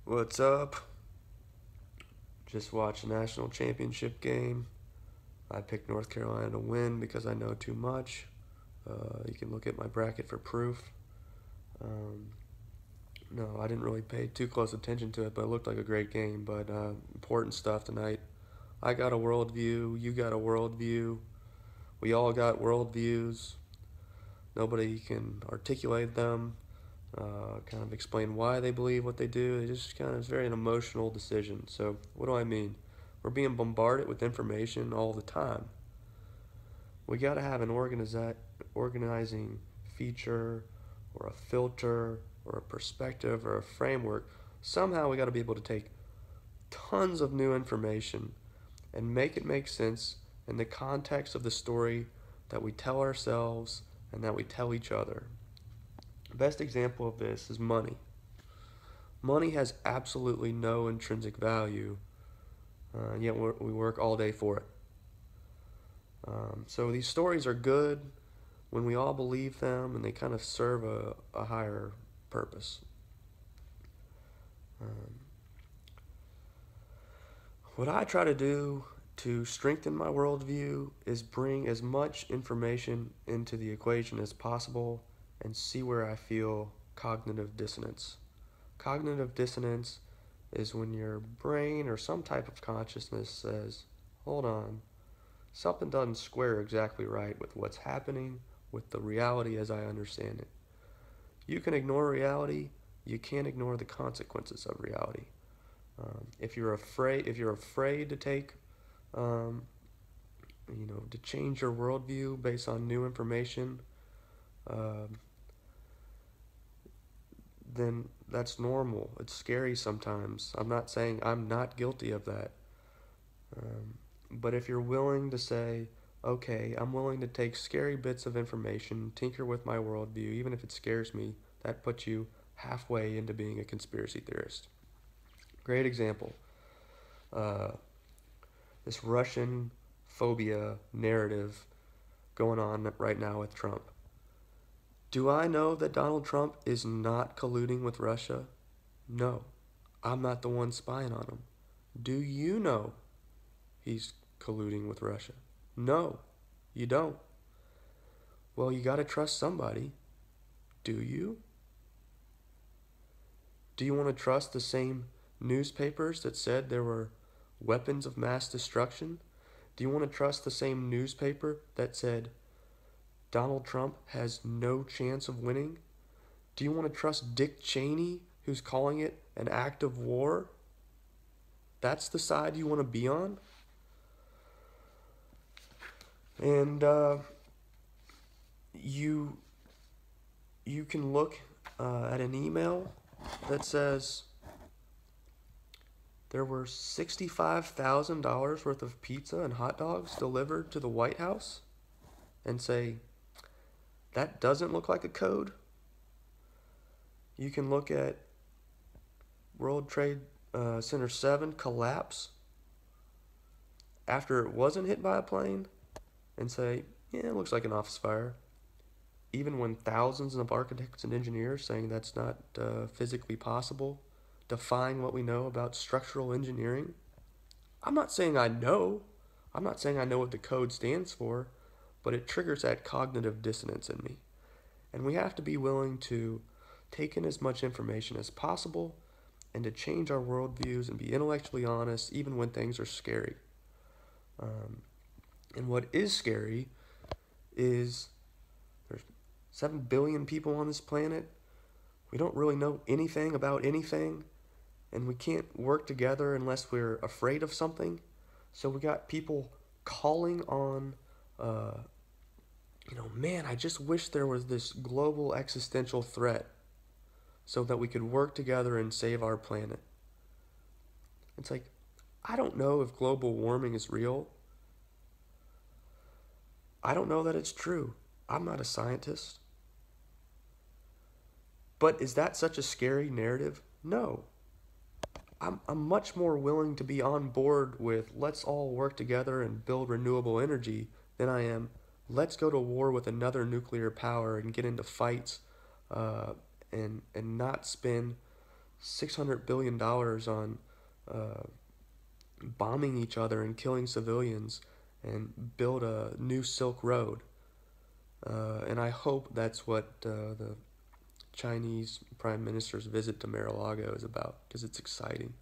What's up? Just watched a national championship game. I picked North Carolina to win because I know too much. You can look at my bracket for proof. Um, no, I didn't really pay too close attention to it, but it looked like a great game. But important stuff tonight. I got a worldview. You got a worldview. We all got worldviews. Nobody can articulate them. Kind of explain why they believe what they do. It just kind of is very an emotional decision. So, what do I mean? We're being bombarded with information all the time. We got to have an organizing feature or a filter or a perspective or a framework. Somehow we got to be able to take tons of new information and make it make sense in the context of the story that we tell ourselves and that we tell each other. The best example of this is money. Money has absolutely no intrinsic value, yet we work all day for it. So these stories are good when we all believe them and they kind of serve a higher purpose. What I try to do to strengthen my worldview is bring as much information into the equation as possible and see where I feel cognitive dissonance. Cognitive dissonance is when your brain or some type of consciousness says, hold on, something doesn't square exactly right with what's happening with the reality as I understand it. You can ignore reality, you can't ignore the consequences of reality. If you're afraid to take, to change your worldview based on new information, then that's normal. It's scary sometimes. I'm not saying I'm not guilty of that. But if you're willing to say, okay, I'm willing to take scary bits of information, tinker with my worldview, even if it scares me, that puts you halfway into being a conspiracy theorist. Great example. This Russian phobia narrative going on right now with Trump. Do I know that Donald Trump is not colluding with Russia? No. I'm not the one spying on him. Do you know he's colluding with Russia? No, you don't. Well, you gotta trust somebody. Do you? Do you want to trust the same newspapers that said there were weapons of mass destruction? Do you want to trust the same newspaper that said Donald Trump has no chance of winning? Do you want to trust Dick Cheney, who's calling it an act of war? That's the side you want to be on? And you can look at an email that says there were $65,000 worth of pizza and hot dogs delivered to the White House and say, that doesn't look like a code. You can look at World Trade Center 7 collapse after it wasn't hit by a plane and say, yeah, it looks like an office fire. Even when thousands of architects and engineers saying that's not physically possible, defying what we know about structural engineering. I'm not saying I know. I'm not saying I know what the code stands for, but it triggers that cognitive dissonance in me. And we have to be willing to take in as much information as possible and to change our worldviews and be intellectually honest even when things are scary. And what is scary is there's 7 billion people on this planet. We don't really know anything about anything, and we can't work together unless we're afraid of something. So we got people calling on, man, I just wish there was this global existential threat so that we could work together and save our planet. It's like, I don't know if global warming is real. I don't know that it's true. I'm not a scientist. But is that such a scary narrative? No. I'm much more willing to be on board with let's all work together and build renewable energy than I am let's go to war with another nuclear power and get into fights and not spend $600 billion on uh, bombing each other and killing civilians and build a new Silk Road. And I hope that's what the Chinese Prime Minister's visit to Mar-a-Lago is about, because it's exciting.